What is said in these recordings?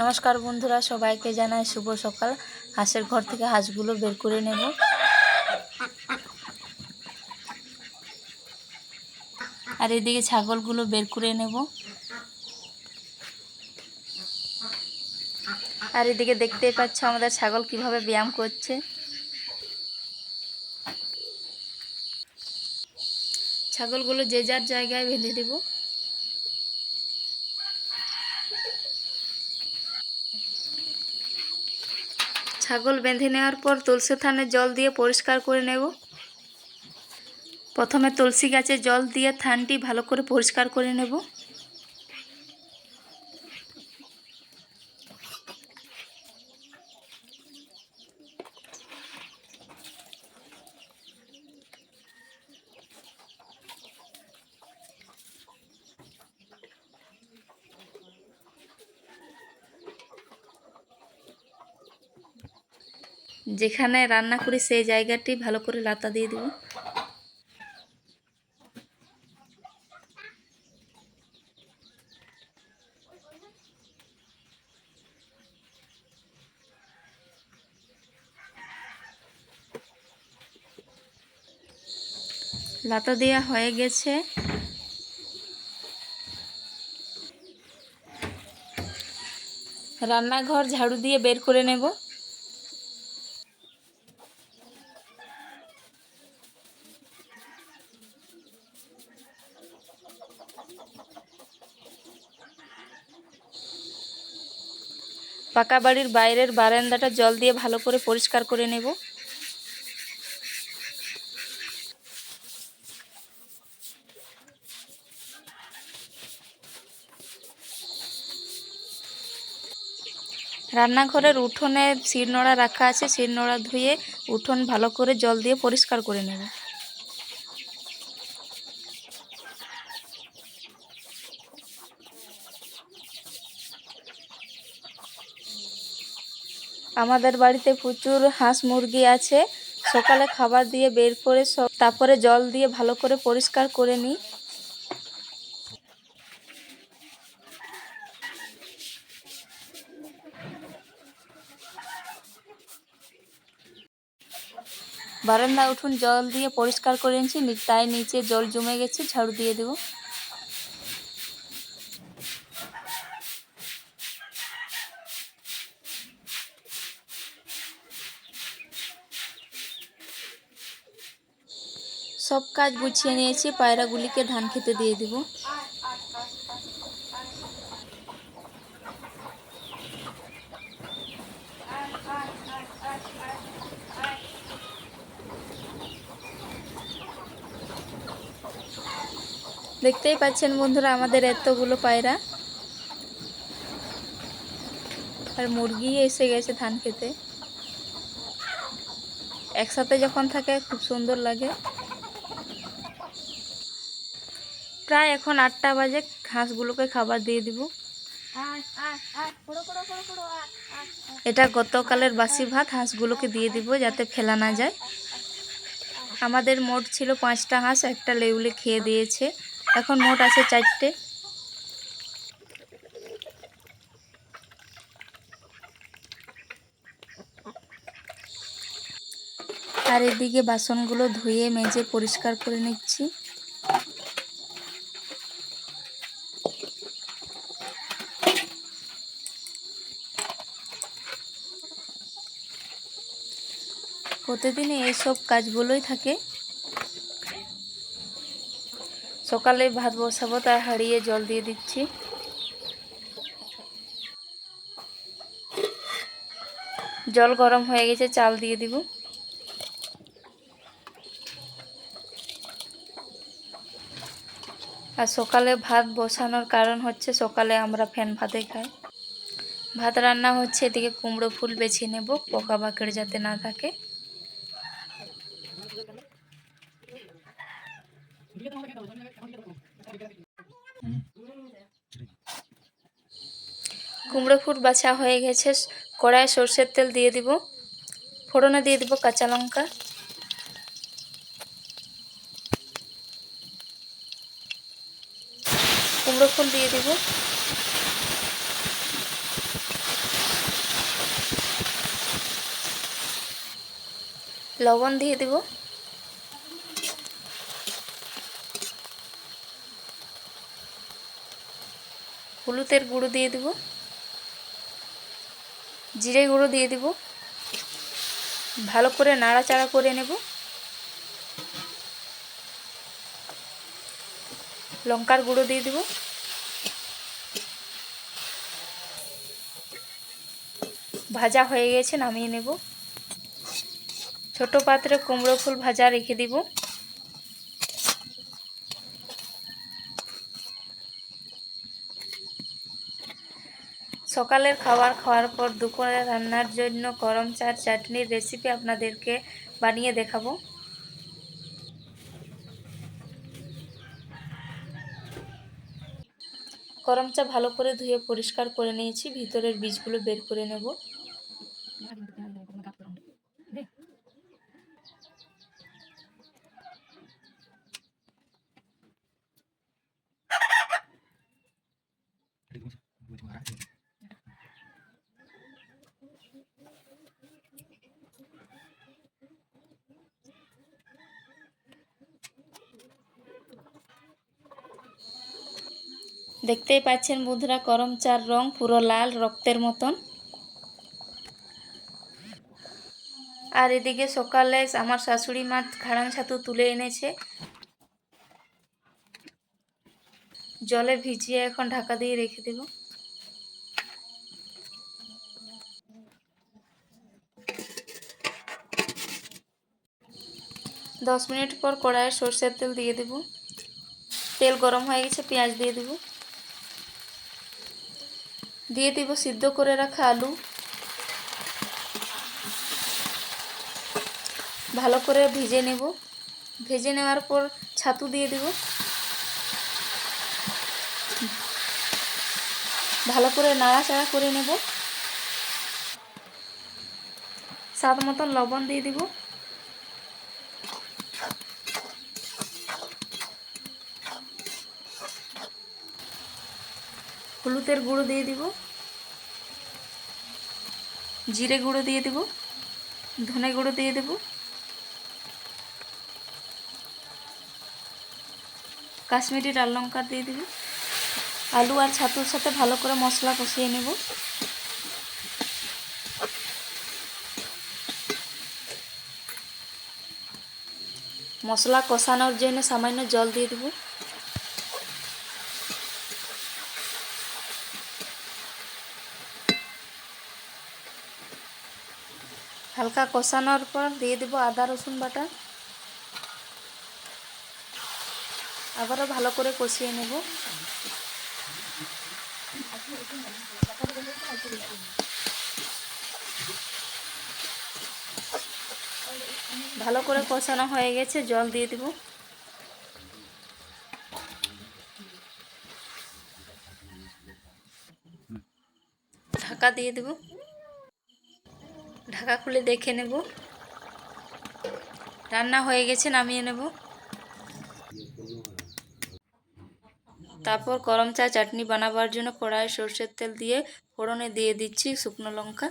নমস্কার বন্ধুরা, সবাইকে জানাই শুভ সকাল। হাঁসের ঘর থেকে হাঁসগুলো বের করে নেব। আর এদিকে ছাগলগুলো বের করে নেব। আর এদিকে দেখতেই পাচ্ছ আমাদের ছাগল কিভাবে ব্যায়াম করছে। ছাগলগুলো যে যার জায়গায় বেঁধে দেব। ছাগল বেঁধে নেওয়ার পর তুলসী থানে জল দিয়ে পরিষ্কার করে নেব। প্রথমে তুলসী গাছে জল দিয়ে থানটি ভালো করে পরিষ্কার করে নেব। যেখানে রান্না করি সেই জায়গাটি ভালো করে লাতা দিয়ে দেব। লাতা দেওয়া হয়ে গেছে। রান্নাঘর ঝাড়ু দিয়ে বের করে নেব। পাকা বাড়ির বাইরের বারান্দাটা জল দিয়ে ভালো করে পরিষ্কার করে নেব। রান্নাঘরের উঠোনে শিলনোড়া রাখা আছে, শিলনোড়া ধুয়ে উঠোন ভালো করে জল দিয়ে পরিষ্কার করে নেব। আমাদের বাড়িতে প্রচুর হাঁস মুরগি আছে। সকালে খাবার দিয়ে বের করে তারপরে জল দিয়ে ভালো করে পরিষ্কার করে নিই। বারান্দা উঠোন জল দিয়ে পরিষ্কার করে নিয়েছি, তাই নিচে জল জমে গেছে, ঝাড়ু দিয়ে দেব। সব কাজ গুছিয়ে নিয়েছি, পায়রাগুলিকে ধান খেতে দিয়ে দেব। দেখতেই পাচ্ছেন বন্ধুরা আমাদের এতগুলো পায়রা আর মুরগি এসে গেছে ধান খেতে। একসাথে যখন থাকে খুব সুন্দর লাগে। প্রায় এখন 8টা বাজে, হাঁসগুলোকে খাবার দিয়ে দিব। এটা গতকালের বাসি ভাত, হাঁসগুলোকে দিয়ে দিব যাতে ফেলা না যায়। আমাদের মোট ছিল 5টা হাঁস, একটা লেউলে খেয়ে দিয়েছে। এখন মোট আছে 4টে। আর এদিকে বাসনগুলো ধুয়ে মেজে পরিষ্কার করে নিচ্ছি। প্রতিদিনই এইসব কাজগুলোই থাকে। সকালে ভাত বসাবো, তাই হাঁড়িয়ে জল দিয়ে দিচ্ছি। জল গরম হয়ে গেছে, চাল দিয়ে দিব। আর সকালে ভাত বসানোর কারণ হচ্ছে সকালে আমরা ফ্যান ভাতে খাই। ভাত রান্না হচ্ছে, এদিকে কুমড়ো ফুল বেছে নেব, পোকা মাকড় যাতে না থাকে। কুমড়ো ফুল বাছা হয়ে গেছে। কড়ায় সরষের তেল দিয়ে দিব, ফোড়নে দিয়ে দিব কাঁচা লঙ্কা, কুমড়ো ফুল দিয়ে দিব। লবণ দিয়ে দেব, হলুদের গুঁড়ো দিয়ে দেব, জিরে গুঁড়ো দিয়ে দেব, ভালো করে নাড়াচাড়া করে নেব। লঙ্কার গুঁড়ো দিয়ে দেব, ভাজা হয়ে গেছে, নামিয়ে নেব। ছোট পাত্রে কুমড়ো ফুল ভাজা রেখে দিব। সকালের খাবার খাওয়ার পর দুপুরে রান্নার জন্য গরম চার চাটনির রেসিপি আপনাদেরকে বানিয়ে দেখাবো। গরম চা ভালো করে ধুয়ে পরিষ্কার করে নিয়েছি, ভিতরের বীজগুলো বের করে নেব। দেখতেই পাচ্ছেন বন্ধুরা, গরম চার রং পুরো লাল রক্তের মতন। আর এদিকে সকালে আমার শাশুড়ি মা ঘাড়ান ছাতু তুলে এনেছে, জলে ভিজিয়ে এখন ঢাকা দিয়ে রেখে দেব। দশ মিনিট পর কড়াইয়ে সরষের তেল দিয়ে দেব। তেল গরম হয়ে গেছে, পেঁয়াজ দিয়ে দেব। দিয়ে দেব সিদ্ধ করে রাখা আলু। ভালো করে ভেজে নেব। ভেজে নেওয়ার পর ছাতু দিয়ে দেব। ভালো করে নাড়াচাড়া করে নেব। স্বাদ মতন লবণ দিয়ে দেব। হলুদের গুঁড়ো দিয়ে দিব, জিরে গুঁড়ো দিয়ে দেব, ধনে গুঁড়ো দিয়ে দেব, কাশ্মীরি লাল লঙ্কা দিয়ে দেব। আলু আর ছাতুর সাথে ভালো করে মশলা কষিয়ে নেব। মশলা কষানোর জন্য সামান্য জল দিয়ে দেব। হালকা কষানোর পর দিয়ে দেব আদা রসুন বাটা। আবারও ভালো করে কষিয়ে নেব। ভালো করে কষানো হয়ে গেছে, জল দিয়ে দেব। ঢাকা দিয়ে দেব। ঢাকা খুলে দেখে নেব। রান্না হয়ে গেছে, নামিয়ে নেব। তারপর গরম চা চাটনি বানাবার জন্য কড়াইয়ে সরষের তেল দিয়ে ফোড়নে দিয়ে দিচ্ছি শুকনো লঙ্কা,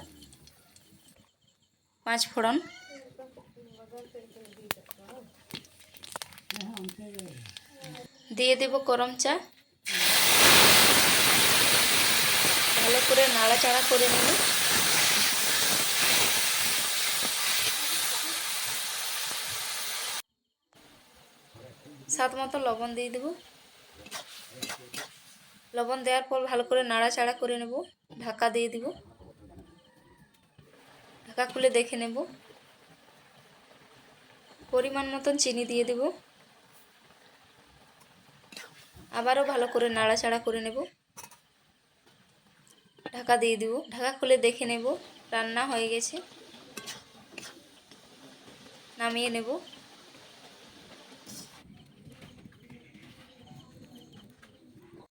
5 ফোড়ন। দিয়ে দেব গরম চা। ভালো করে নাড়াচাড়া করে নেব। স্বাদ মতো লবণ দিয়ে দেব। লবণ দেওয়ার পর ভালো করে নাড়াচাড়া করে নেব। ঢাকা দিয়ে দিব। ঢাকা খুলে দেখে নেব। পরিমাণ মতন চিনি দিয়ে দেব। আবারও ভালো করে নাড়াচাড়া করে নেব। ঢাকা দিয়ে দেব। ঢাকা খুলে দেখে নেব। রান্না হয়ে গেছে, নামিয়ে নেব।